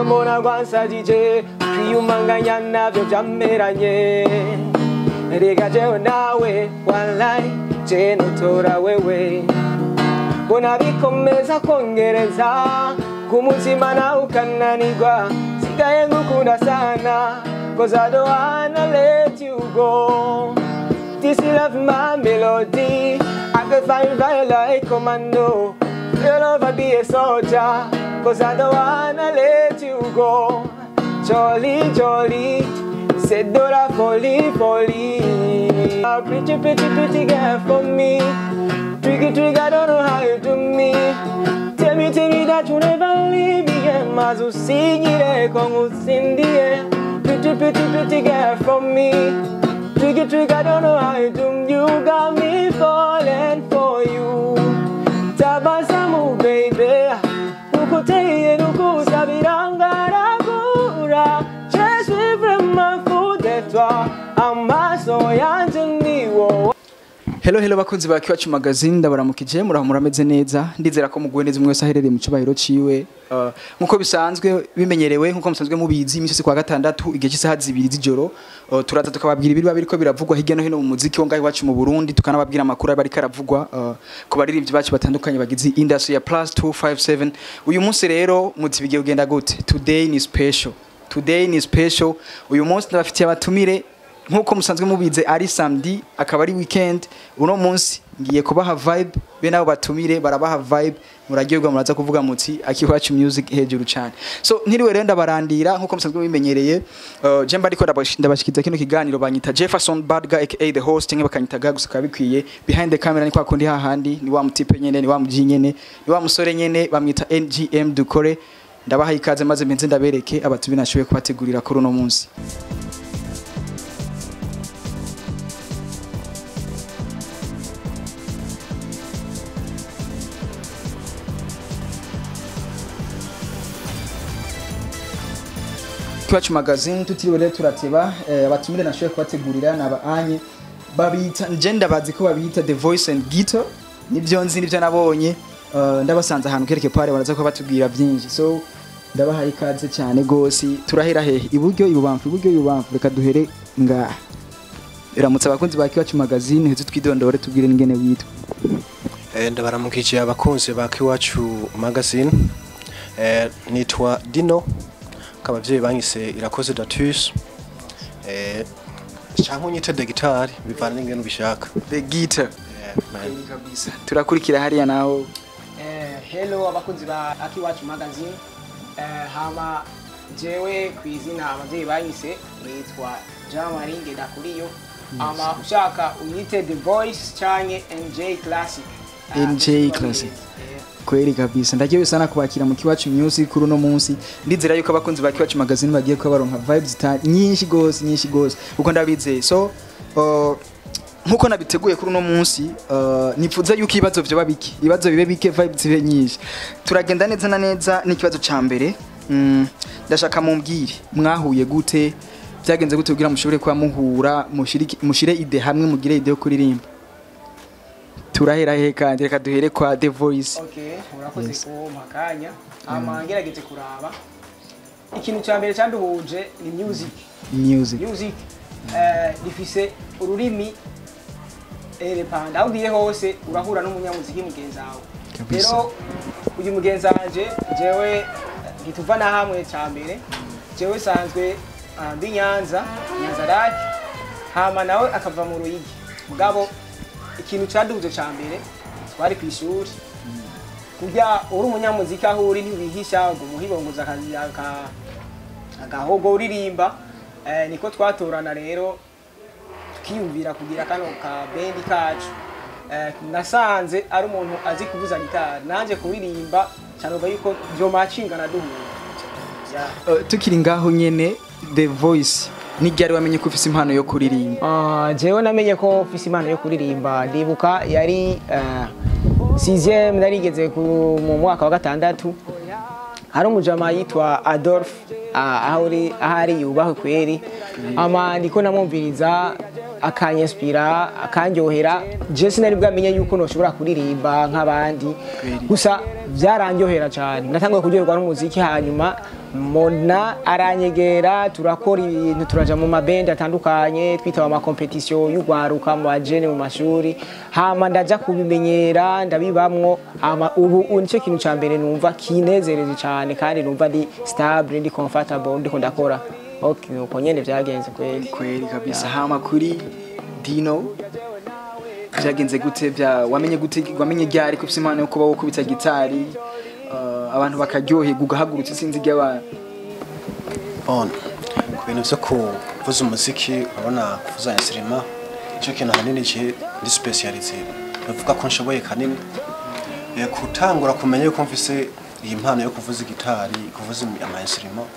mbona rwansajije kwiyumanganya navyo vyameranye reka jewe nawe wallahi je notora wewe mbona bikomeza kongereza kumutima nawe ukananirwa sigaye ngukunda sana cause I don't wanna let you go. This is love my melody. I can find fire like commando. Your love I'll be a soldier cause I don't wanna let you go. Jolly, jolly, c'est de la folie, folie. A pretty, pretty, pretty girl for me. Tricky, tricky, I don't know how you do me. Tell me that you never leave me. Mazu singire con usindie. Pretty, pretty, pretty girl for me. Tricky, tricky, I don't know how you do. You got me falling for you. Tabasamu, baby. Ukuteye, nukusabiranga ragura. Je suis vraiment fou de toi. Amaso yanje niwo. Hello bakunzi ba Akiwacu magazine ndabaramukije muraho murameze neza ndizera ko muguwe neza umwe aherereye mu cyubahiro ciwe nkuko bisanzwe bimenyerewe nkuko musanzwe mubizi imisi kwa gatandatu igihe cy'isaha 2 z'ijoro turaza tukababwira ibiri babiriko biravugwa hirya no hino mu muziki wo ngaho iwacu mu Burundi tukanababwira amakuru abari karavugwa ku baririmbyi bacu batandukanye bagize industry ya +257 uyu munsi rero muti bigiye kugenda gute today ni special uyu munsi ndabafitiye abatumire nkuko musanzwe mubize ari samedi akaba ari weekend uno munsi ngiye kubaha vibe be nabo batumire barabaha vibe muragirwa muraza kuvuga muti Akiwacu music hejuru cyane so ntiriwe rero ndabarandira nkuko musanzwe bimenyereye jemba ariko ndabashikiza kino kiganiro banyita Jefferson Badga aka the hosting bakanyitaga gusaka bikwiye behind the camera ni kwa kundi hahandi ni wa mutipe nyene ni wa mujyi nyene ni wa musore nyene bamwita NGM dukore ndabaha ikaze maze mpenze ndabereke abatumire nashoboye kubategurira kuri uno munsi Akiwacu magazine tutiriwe rero turateba abatumire nashoboye kubategurira nabaanye babita ngenda bazi ko babita the voice and gittar nibyo nzi nibyo nabonye ndabasanze ahantu kereke pare baraza ko batubwira byinshi so ndabahaye ikaze cyane gose turahera hehe iburyo ibubamfu reka duhere nga iramutse abakunzi ba Akiwacu magazine hezu twidondore tubwire ngene witwa ndabaramukije abakunzi ba Akiwacu magazine nitwa Dino kabavye banyise irakoze datus cyangwa nyite the guitar bivana n'ingene ubishaka the guitar kabisa turakurikira hariya naho hello abakunzi ba Akiwacu magazine hama jewe kwizina abavye banyise nitwa Jamaringe dakuriyo ama ushaka unyite the voice cyanye NJ classic kweli kabisa ndagiye sana kubakira mu Kiwacu music kuri no munsi ndizera yuko abakunzi ba Akiwacu magazine bagiye ko baronka vibes nyinshi gose uko ndabizeye so nkuko nabiteguye kuri no munsi nipfuza yuko ibibazo byo babiki ibibazo bibe bike vibes zibe nyinshi turagenda neza na neza n'ikibazo ca mbere ndashaka mumbwire mwahuye gute byagenze gute kugira mushobore kwa muhura mushire ide hamwe mugire ide yo kuririmba turahera he kandi reka duhere kwa the voice urakoze ko makanya ngerageje kuraba ikintu cya mbere cyanduhuje ni music rifise ururimi panda aho ugiye hose urahura n'umunyamuziki mugenzi wawe rero uyu mugenzi wanje jewe gituva na hamwe cya mbere jewe sanzwe ndi Nyanza raki hama nawe akava mu Ruyigi mugabo ikintu cyaduze cya mbere twari ku ishuri kujya uri umunyamuziki aho uri ntiwihisha umuhibongoza agahogo uririmba niko twatorana rero tukiyumvira kugira kano ka bendi kacu nasanze ari umuntu azi kuvuza gitari nanje kuririmba cyane yuko byo macingana duhura tukiri ngaho nyene the voice nigari wamenye ko ufise impano yo kuririmba jewe namenye ko ufise impano yo kuririmba ndibuka yari 6e narigeze mu mwaka wa 6 hari umujama yitwa Adolf ahari yubaho kweri ama ndiko namumviriza akanyinspira akanyohera je sinari bwamenye yuko noshobora kuririmba nk'abandi gusa byarandyohera cyane natangiye kuryoherwa n'umuziki hanyuma mona aranyegera turakora ibintu turaja mu mabende atandukanye twitaba ama competition y'ugwaruka mu bajene mu mashuri hama ndaja kubimenyera ndabibamwo hama ubu nico kintu ca mbere numva kinezereze cyane kandi numva ndi stable ndi comfortable ndiko ndakora okay uko nyene vyagenze kweli kabisa hama kuri Dino vyagenze gute wamenye ryari ko impano yo kuba wokubita gitari abantu bakaryoherwa ugahagurutse sinzi ry'abantu on ku bintu byo kuvuza umuziki urabona kuvuza instrument icyo kintu hanini cye ndi speciality bavuga ko nshoboye kanini kutangura kumenya ko mfise iyi mpano yo kuvuza gitari kuvuza ama instrument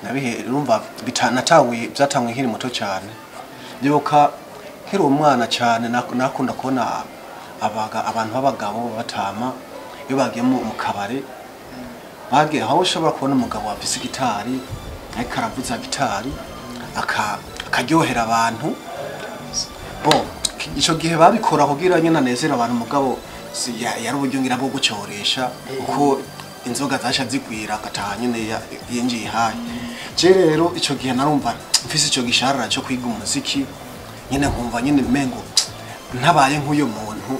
nabihe urumva bitanatawe byatanwe nkiri muto cyane ndibuka nkiri umwana cyane nakunda kubona abantu b'abagabo batama iyo bagiye mu kabare bagiye aho ushobora kubona umugabo wafise gitari ariko aravuza gitari akaryohera abantu bo ico gihe babikora kugira nyine anezera abantu mugabo yari uburyo ngira bwo gucyoresha uko inzoga zasha zigwira agataha nyine yinjiye hayi je rero ico gihe narumva mfise ico gisharara cyo kwiga umuziki nyine nkumva nyine mengo ntabaye nk'uyo muntu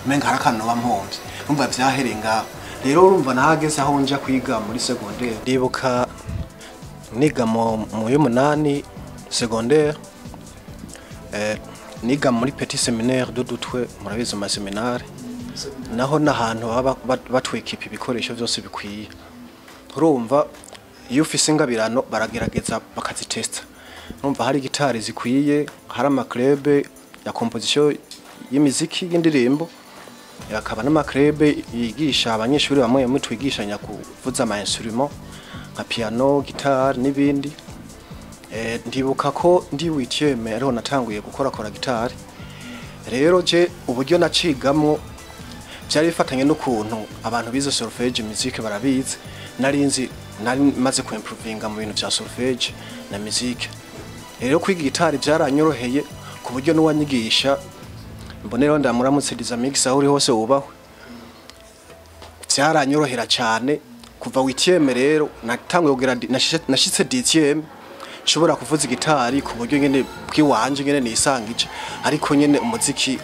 menga harakano bamponje umva vyaherenga rero urumva nahageze aho nja kwiga muri secondaire ndibuka niga mu y'umunani secondaire niga muri petit séminaire dudutwe murabizi mu seminaire naho nahantu batwekipa ibikoresho byose bikwiye urumva iyo ufise ingabirano baragerageza bakazitesta urumva hari gitari zikwiye hari ama club ya composition y'imiziki y'indirimbo yakaba n'amakrebe yigisha abanyeshuri bamwe mu twigishanya kuvuza ama instrument nka piano, guitar n'ibindi ndibuka ko ndi witieme ariho natanguye gukora gitari rero je uburyo nacigamwo byari bifatanye n'ukuntu abantu bize solfège musique barabize nari maze ku improvinga mu bintu bya solfège na musique rero kwiga gitari byaranyoroheye ku buryo n'uwanyigisha mbonero ndamuramutse Dizamix aho uri hose ubahwe byaranyorohera cyane kuva witieme rero natanguye kugira nashitse dixième nshobora kuvuza gitari ku buryo nyene bwiwanje nyene nisangije ariko nyene umuziki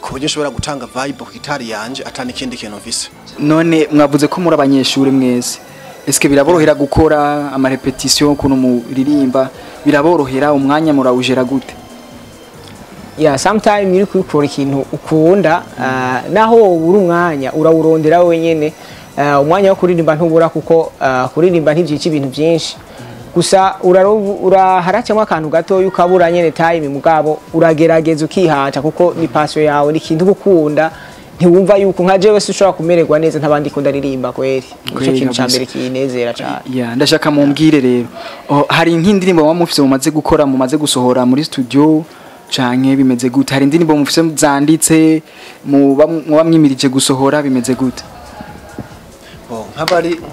ku buryo nshobora gutanga vibe ku gitari yanje atani kindi kintu mvise none mwavuze ko muri abanyeshuri mwese eske biraborohera gukora ama repetition kuno muririmba biraborohera umwanya murawujera gute sometimes iri kubikora ikintu ukunda naho uri umwanya urawurondera wenyene umwanya wo kuririmba ntubura kuko kuririmba ntivyica ibintu byinshi gusa uraharacamo akantu gato ukabura nyene time mugabo uragerageza ukihata kuko ni passion yawe ni kintu gukunda ntiwumva yuko nka jewe se ushobora kumererwa neza ntabandi ko ndaririmba kweri ico kintu cyambere kinezera cyane ndashaka mumbwire rero hari nk'indirimbo wamufise mumaze gukora mumaze gusohora muri studio canke bimeze gute hari indirimbo mufise zanditse mwamwimirije gusohora bimeze gute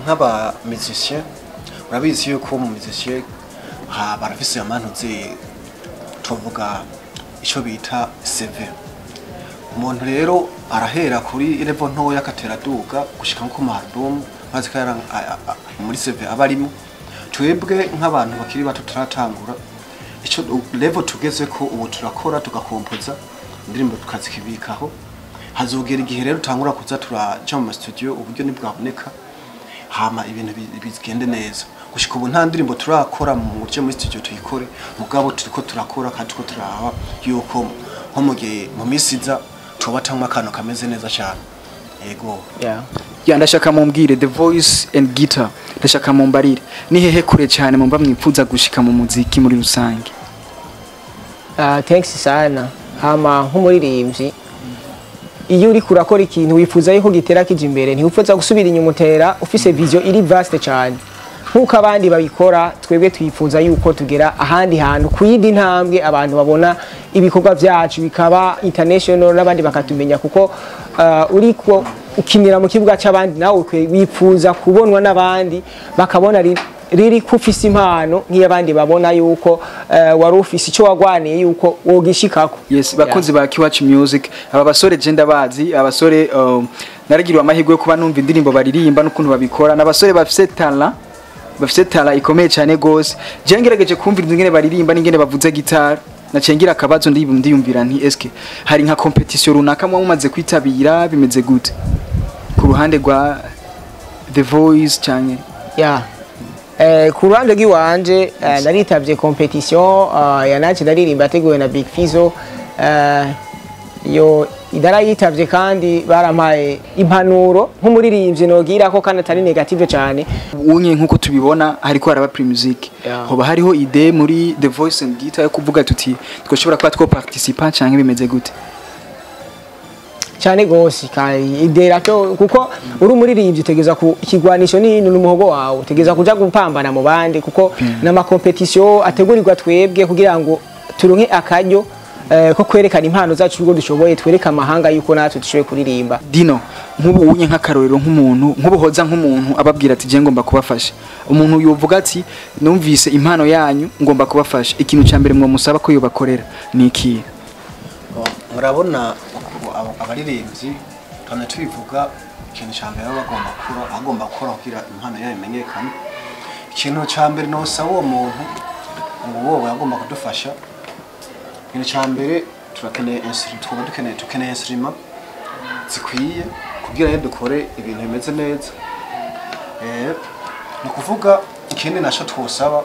nk'aba musicien urabizi yuko mu musicien barafise amantuze tuvuga ico bita CV umuntu rero arahera kuri level ntoya akatera duga gushika nko mu album maze kara muri CV abarimo twebwe nk'abantu bakiri bato turatangura ico level tugeze ko ubu turakora tugakompoza indirimbo tukazikibikaho hazogera igihe rero utangura kuza turaja mu studio uburyo nibwaboneka hama ibintu bizigende neza gushika ubu nta ndirimbo turakora mu buryo muri studio tuyikore mugabo turiko turakora kandi tuko turaba yuko nko mu misiza tubatamwa akantu kameze neza cyane yego ndashaka mumbwire The Voice and Gittar ndashaka mumbarire ni hehe kure cyane mumba mwipfuza gushika mu muziki muri rusange thanks sana hama nk'umuririmbyi iyo uri kurakora ikintu wifuza yuko gitera kije imbere ntiwupfuza gusubira inyuma utera ufise vision iri vaste cyane nkuko abandi babikora twebwe twifuza yuko tugera ahandi hantu kuyindi ntambwe abantu babona ibikorwa byacu bikaba international n'abandi bakatumenya kuko uriko ukinira mu kibuga cy'abandi nawe wifuza kubonwa n'abandi bakabona riri kufise impano nk'iyabandi babona yuko wari ufise ico wagwaniye yuko wogishikako. Yes, bakunzi ba Akiwacu Music, aba basore je ndabazi, abasore naragiriwe amahirwe yo kuba numva indirimbo baririmba n'ukuntu babikora, n'abasore bafise talent ikomeye cyane gose. Je ngerageje kumvira ingene baririmba n'ingene bavuza gitari, nacengira akabazo ndiyumvira nti eske hari nka competition runaka mwa mumaze kwitabira bimeze gute ku ruhande rwa The Voice cyane? Ku ruhande rw'iwanje naritavye competition yanaje ndaririmba ateguwe na Big Fizo, yo idarayitavye kandi barampaye impanuro nk'umuririmbyi nogira ko kandi atari negative cyane. Unye nkuko tubibona hariko haraba pre-music, hoba hariho idée muri The Voice&Gittar yo kuvuga tuti twoshobora kuba two participa cyangwa bimeze gute? Cyane gose kandi idera cyo kuko uri umuririmbyi tegeza ku kigwanisho n'umuhogo wawe tegeza kuja gupambana mu bandi kuko nama competition ategurirwa twebwe kugira ngo turonke akaryo ko kwerekana impano zacu ubwo dushoboye twereka amahanga yuko natwe dushoboye kuririmba. Dino nk'ubu unye nk'akarorero nk'umuntu nk'ubuhoza nk'umuntu ababwira ati je ngomba kubafasha, umuntu yovuga ati numvise impano yanyu ngomba kubafasha, ikintu ca mbere mwo musaba ko yobakorera ni iki? Murabona abaririmbyi kandi tubivuga ikintu ca mbere agomba gukora kugira impano yayo imenyekane. Ikintu ca mbere no saba uwo muntu ngo agomba kudufasha. Ikintu ca mbere turakeneye instrument zikwiye kugira ngo dukore ibintu bimeze neza. No kuvuga ikindi nasho twosaba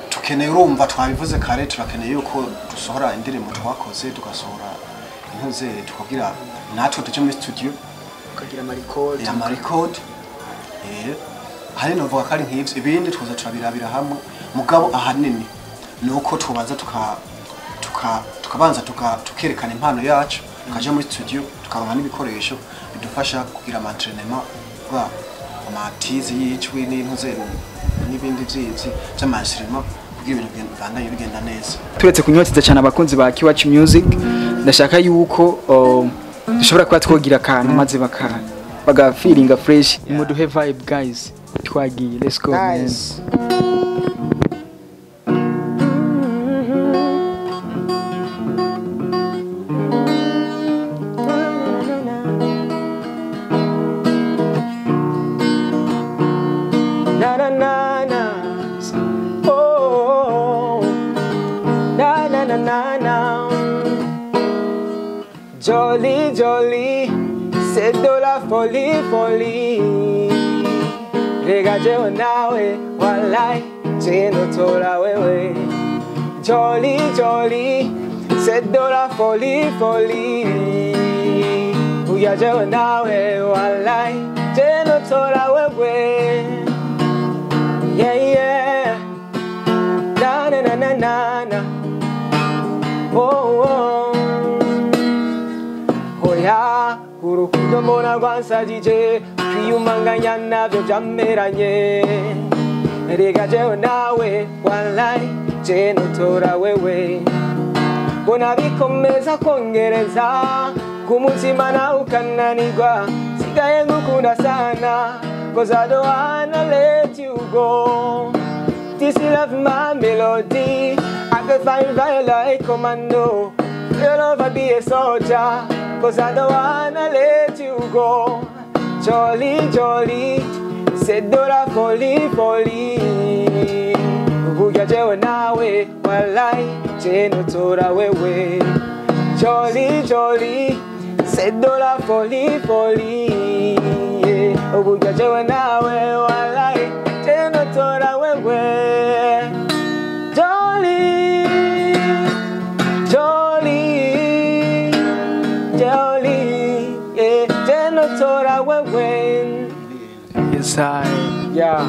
tukeneye urumva twabivuze kare turakeneye yuko dusohora indirimbo twakoze tugasohora intuze tukagira natwe tuje muri studio tukagira ama record hari no vuga kari nk'ivyo ibindi twoza turabirabira hamwe mugabo ahanini nuko tubanza tukabanza tukerekana impano yacu tukaje muri studio tukabona n'ibikoresho bidufasha kugira entraînement bwa amatizi y'ijwi n'intuze n'ibindi vy'ivyi by'amasirima kugira ibintu bigenda neza. Turetse kunyotiza cyane abakunzi ba Akiwacu Music, ndashaka yuko dushobora kuba twogira akantu maze baga feeling fresh. Muduhe vibe guys, twagiye, let's go man. Jolly, jolly, c'est de la folie, folie. Regaje nawe, walai, cheno tola wewe. Jolly, jolly, c'est de la folie, folie. Uyaje nawe, walai, cheno tola wewe. Yeah, yeah. Na na na na na na. Oh, oh. Oya, urukundo mbona rwansajije kwiyumanganya navyo vyameranye. Erega jewe nawe walai je notora wewe. Bona bikomeza kongereza kumutima na ukananirwa. Sigaye ngukunda sana, 'cause I don't wanna let you go. This love my melody, I can find fire like commando. Your love I be a soldier, 'cause I don't wanna let you go. Jolly, jolly, c'est de la folie, folie. Uvuga jewe nawe, walai, je notora wewe. Jolly, jolly, c'est de la folie, folie. Uvuga jewe nawe, walai, je notora wewe. Jolly, jolly, jolly, yeah, je notora wewe. Yes, yeah.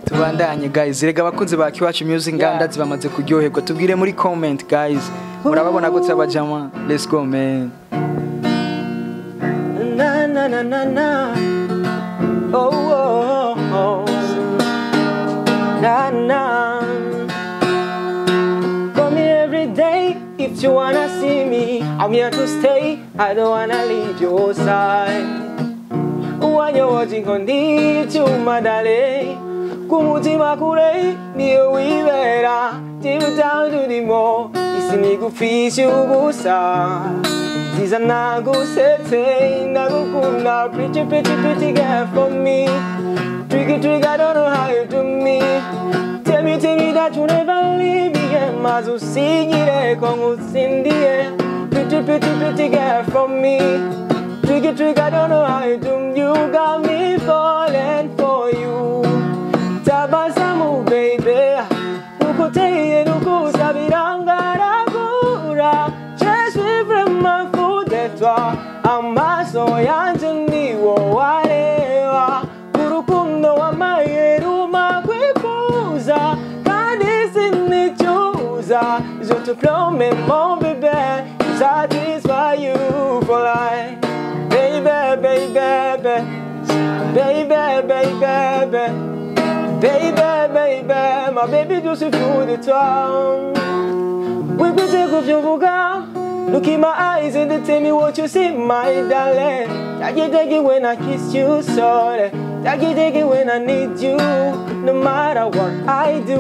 Tubandanye guys, rega abakunzi ba Akiwacu Music nganda zibamaze kuryoherwa, tubwire muri comment guys, murababona gutse abajama. Let's go man. Na na na na na. Oh oh oh. Na na. Call me every day if you wanna see me. I'm here to stay. I don't wanna leave your side. When you're watching on the chuma dale, kumutima kure niyo wibera tibutandurimo isi nigupfisha ubusa nziza nagusetse nagukunda pretty pretty pretty girl for me tricky trick I don't know how you do me tell me that you never leave me and maze usinyire ko ngutsindiye pretty pretty pretty girl for me tricky trick I don't know how you do you got me falling for you tabasamu baby nukuteye nukusabirangara je suis vraiment fou de toi amaso yanje niwo wareba kurukundo w'amayeruma kwifuza kandi sinicuza je te promets mon bébé to satisfy you for life baby baby baby baby baby baby baby my baby je suis fou de toi oui pété confiant vos gars look in my eyes and they tell me what you see, my darling. Take it when I kiss you, sorry. Take it when I need you. No matter what I do,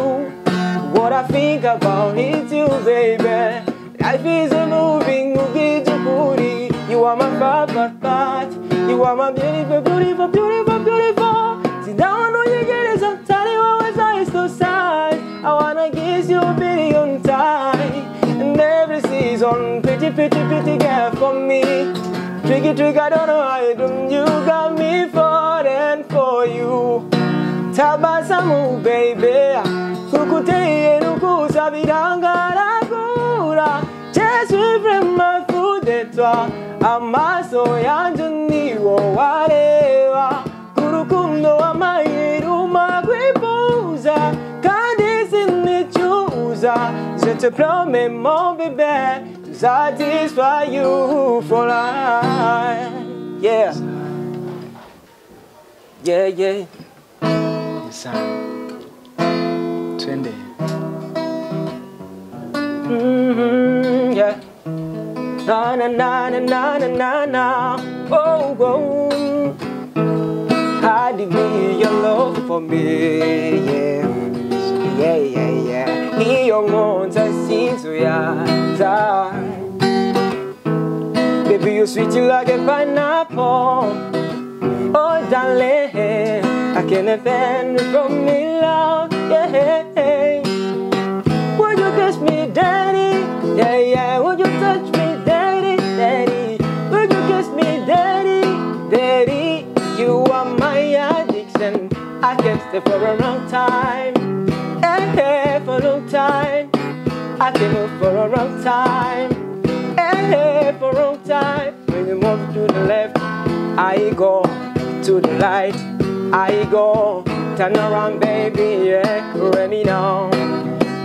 what I think about is you, baby. Life is a moving, booty. You are my favorite part. You are my beautiful, beautiful, beautiful, beautiful. See down on your get it, I'm telling you always I so sad. I wanna kiss you a billion times. And every season, pretty, pretty, pretty girl for me. Tricky, trick, I don't know how you do. You got me falling for you. Tabasamu, baby. Kukuteye nukusabirangara. Je suis vraiment fou de toi. Amaso yanje niwo wareba. Kurukundo amayeruma kwifuza. Kandi sinicuza. Je te promets mon bébé to satisfy you for life. Yeah. Yeah, yeah. Yes, twende. Yeah. Na na na na na na na. Oh, oh. Hide me your love for me. Yeah. Yeah, yeah, yeah. Iyo ngonza sinzuyaza. Baby, you sweet you like a pineapple. Oh, darling, I can't defend from me love. Yeah. Would you kiss me, daddy? Yeah, yeah. Would you touch me, daddy, daddy? Would you kiss me, daddy, daddy? You are my addiction. I can't stay for a long time. Hey, for a long time. I can move for a long time. Hey, for a long time. When you move to the left, I go to the right. I go. Turn around, baby, yeah. Let me know.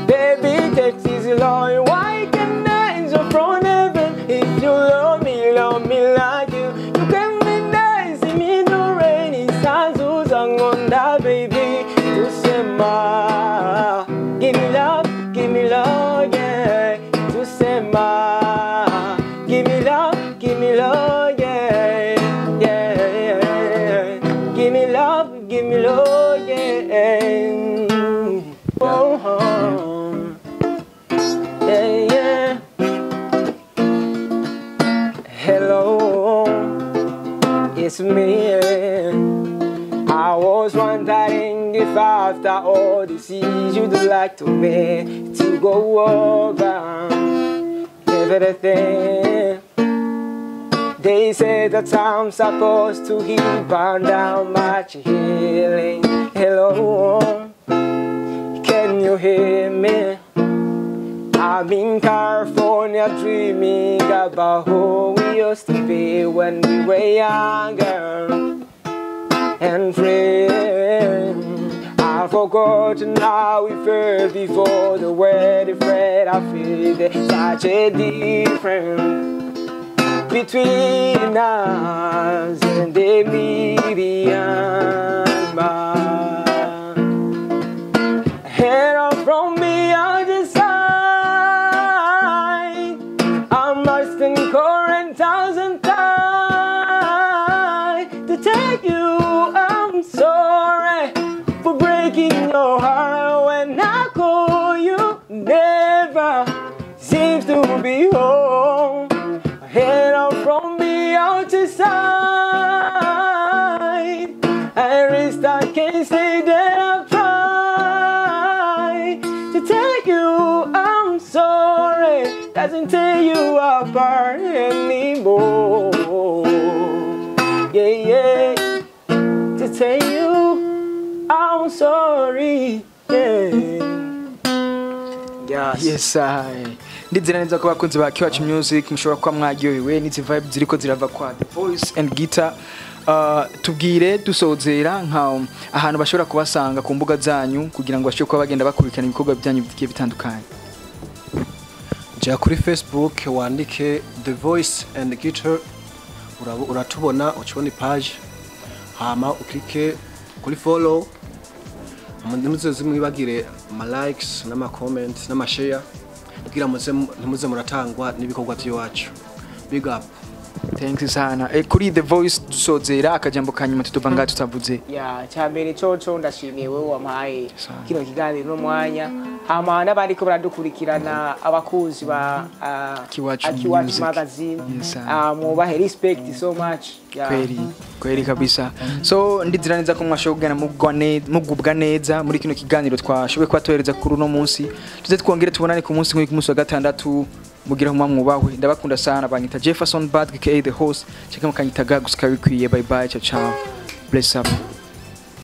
Baby, take it easy, Lord. Why can't I angel from heaven? If you love me like you. You can be nice, see me do rainy. Sansu sangonda, baby. To say ma. Give me love, yeah. To say ma. Give me love, yeah. Yeah, yeah. Give me love, yeah. Oh, yeah, yeah. Hello, it's me. I was wondering if after all this you'd like to me to go over everything. They say that I'm supposed to heal, burn down much healing. Hello, can you hear me? I'm in California dreaming about who we used to be when we were younger and free. I've forgotten how we felt before the wedding friend. I feel there's such a difference between us and the million miles. Head up from the other side, I must incur 1,000 times to take you. I'm sorry for breaking seems to be home. Head out from the outside. At least I can say that I've tried to tell you I'm sorry. Doesn't tear you apart anymore. Yeah, yeah. To tell you I'm sorry. Yeah. Yes, ndizera neza ko bakunze ba Akiwacu Music mushobora kwa mwaryohewe n'izi vibe ziriko zirava kwa The Voice and Gittar. Tubwire dusozera nka ahantu bashobora kubasanga ku mbuga zanyu kugira ngo bashobore kuba bagenda bakurikirana ibikorwa byanyu bigiye bitandukanye. Jya kuri Facebook wandike The Voice and Gittar, uratubona ukibona page, hama uklike kuri follow, muze zimwibagire ama likes n'ama comments n'ama share kugira muze muratangwa n'ibikorwa by'iwacu. Big up. Thanks sana. Kuri The Voice dusozera akajambo kanyuma tutuvanga tutavuze. Ya cyambere coco ndashimiye wewe wampaye kino kiganiro no mwanya. Hama n'abandi ko baradukurikirana abakuzi ba Akiwacu magazine. Mubahe respect so much. Kweri kabisa. So ndizira neza ko mwashobora mugubwa neza muri kino kiganiro twashoboye kwatohereza kuri uno munsi. Tuze twongere tubonane ku munsi nk'umunsi wa gatandatu. Mugira humwa mwubahwe ndabakunda sana banyita Jefferson Bad aka The Host cyangwa mukanyita Gagus kabikwiye. Bye bye, ciao ciao, bless up.